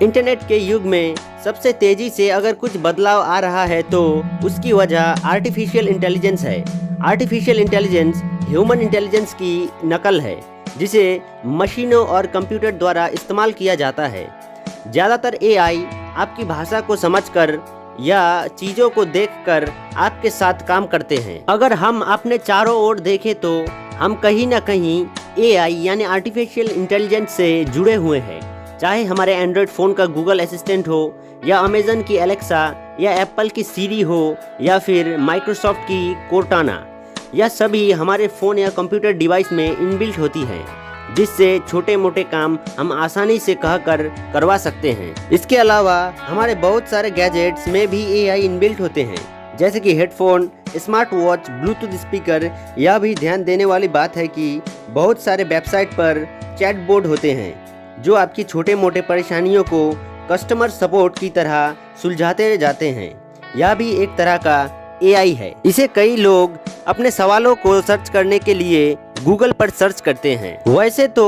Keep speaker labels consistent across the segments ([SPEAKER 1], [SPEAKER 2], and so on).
[SPEAKER 1] Internet के युग में सबसे तेजी से अगर कुछ बदलाव आ रहा है तो उसकी वजह आर्टिफिशियल इंटेलिजेंस है। आर्टिफिशियल इंटेलिजेंस ह्यूमन इंटेलिजेंस की नकल है जिसे मशीनों और कंप्यूटर द्वारा इस्तेमाल किया जाता है। ज़्यादातर एआई आपकी भाषा को समझकर या चीज़ों को देखकर आपके साथ काम करते हैं। अगर हम अपने चारों ओर देखें तो हम कहीं ना कहीं एआई यानी आर्टिफिशियल इंटेलिजेंस से जुड़े हुए हैं। चाहे हमारे एंड्रॉयड फ़ोन का गूगल असिस्टेंट हो या अमेज़न की एलेक्सा या एप्पल की सीरी हो या फिर माइक्रोसॉफ्ट की कोर्टाना, यह सभी हमारे फ़ोन या कंप्यूटर डिवाइस में इनबिल्ट होती हैं, जिससे छोटे मोटे काम हम आसानी से कहकर करवा सकते हैं। इसके अलावा हमारे बहुत सारे गैजेट्स में भी एआई इनबिल्ट होते हैं, जैसे कि headphone, smart watch, Bluetooth speaker. यह भी ध्यान देने वाली बात है कि बहुत सारे वेबसाइट पर चैटबॉट होते हैं जो आपकी छोटे मोटे परेशानियों को कस्टमर सपोर्ट की तरह सुलझाते जाते हैं। यह भी एक तरह का एआई है। इसे कई लोग अपने सवालों को सर्च करने के लिए गूगल पर सर्च करते हैं। वैसे तो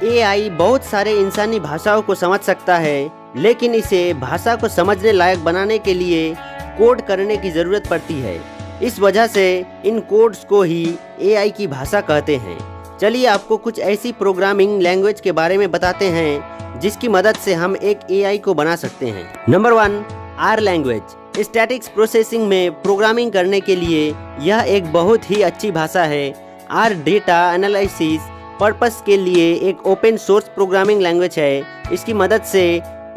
[SPEAKER 1] एआई बहुत सारे इंसानी भाषाओं को समझ सकता है, लेकिन इसे भाषा को समझने लायक बनाने के लिए कोड करने की ज़रूरत पड़ती है। इस वजह से इन कोड्स को ही एआई की भाषा कहते हैं। चलिए आपको कुछ ऐसी प्रोग्रामिंग लैंग्वेज के बारे में बताते हैं जिसकी मदद से हम एक एआई को बना सकते हैं। Number 1, R language. Statistics processing में प्रोग्रामिंग करने के लिए यह एक बहुत ही अच्छी भाषा है। आर डेटा एनालिसिस पर्पस के लिए एक ओपन सोर्स प्रोग्रामिंग लैंग्वेज है। इसकी मदद से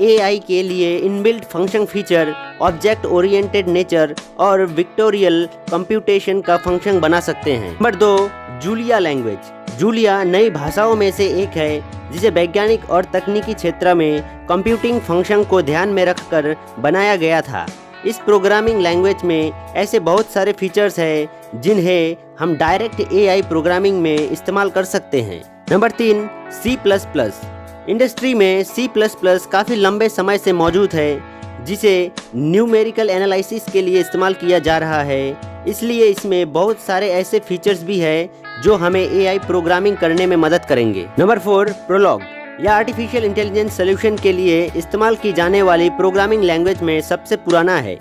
[SPEAKER 1] एआई के लिए inbuilt function feature, object oriented nature और विक्टोरियल कंप्यूटेशन का फंक्शन बना सकते हैं। Number 2, Julia language. जूलिया नई भाषाओं में से एक है जिसे वैज्ञानिक और तकनीकी क्षेत्र में कंप्यूटिंग फंक्शन को ध्यान में रखकर बनाया गया था। इस प्रोग्रामिंग लैंग्वेज में ऐसे बहुत सारे फीचर्स हैं जिन्हें हम डायरेक्ट एआई प्रोग्रामिंग में इस्तेमाल कर सकते हैं। Number 3, C++। इंडस्ट्री में C++ काफ़ी लंबे समय से मौजूद है, जिसे न्यूमेरिकल एनालिसिस के लिए इस्तेमाल किया जा रहा है। इसलिए इसमें बहुत सारे ऐसे फीचर्स भी हैं जो हमें एआई प्रोग्रामिंग करने में मदद करेंगे। Number 4, Prolog. यह आर्टिफिशियल इंटेलिजेंस सॉल्यूशन के लिए इस्तेमाल की जाने वाली प्रोग्रामिंग लैंग्वेज में सबसे पुराना है।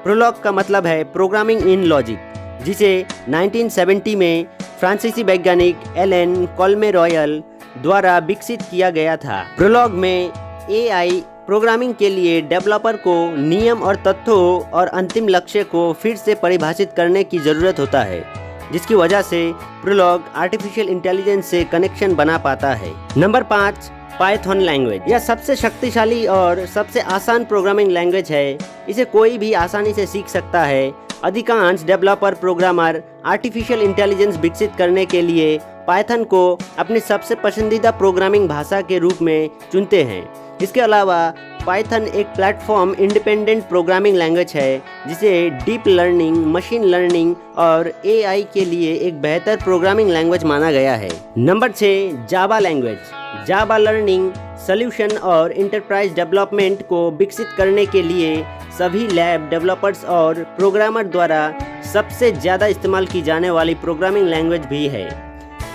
[SPEAKER 1] प्रोलॉग का मतलब है प्रोग्रामिंग इन लॉजिक, जिसे 1970 में फ्रांसीसी वैज्ञानिक एलन कॉल्मे रॉयल द्वारा विकसित किया गया था। प्रोलॉग में एआई प्रोग्रामिंग के लिए डेवलपर को नियम और तथ्यों और अंतिम लक्ष्य को फिर से परिभाषित करने की ज़रूरत होता है, जिसकी वजह से प्रोलॉग आर्टिफिशियल इंटेलिजेंस से कनेक्शन बना पाता है। Number 5, Python language. यह सबसे शक्तिशाली और सबसे आसान प्रोग्रामिंग लैंग्वेज है। इसे कोई भी आसानी से सीख सकता है। अधिकांश डेवलपर प्रोग्रामर आर्टिफिशियल इंटेलिजेंस विकसित करने के लिए पाइथन को अपनी सबसे पसंदीदा प्रोग्रामिंग भाषा के रूप में चुनते हैं। इसके अलावा पाइथन एक प्लेटफॉर्म इंडिपेंडेंट प्रोग्रामिंग लैंग्वेज है जिसे डीप लर्निंग, मशीन लर्निंग और एआई के लिए एक बेहतर प्रोग्रामिंग लैंग्वेज माना गया है। Number 6, Java language. Java learning solution और इंटरप्राइज डेवलपमेंट को विकसित करने के लिए सभी लैब डेवलपर्स और प्रोग्रामर द्वारा सबसे ज़्यादा इस्तेमाल की जाने वाली प्रोग्रामिंग लैंग्वेज भी है।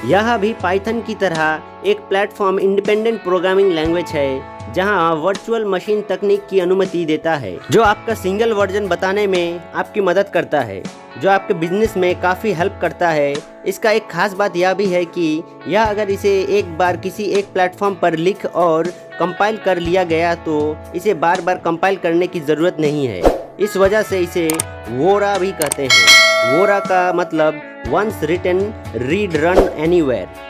[SPEAKER 1] यह भी पाइथन की तरह एक प्लेटफॉर्म इंडिपेंडेंट प्रोग्रामिंग लैंग्वेज है जहां वर्चुअल मशीन तकनीक की अनुमति देता है, जो आपका सिंगल वर्जन बताने में आपकी मदद करता है, जो आपके बिजनेस में काफ़ी हेल्प करता है। इसका एक खास बात यह भी है कि यह अगर इसे एक बार किसी एक प्लेटफॉर्म पर लिख और कंपाइल कर लिया गया तो इसे बार बार कंपाइल करने की ज़रूरत नहीं है। इस वजह से इसे वोरा भी कहते हैं। वोरा का मतलब once written read run anywhere.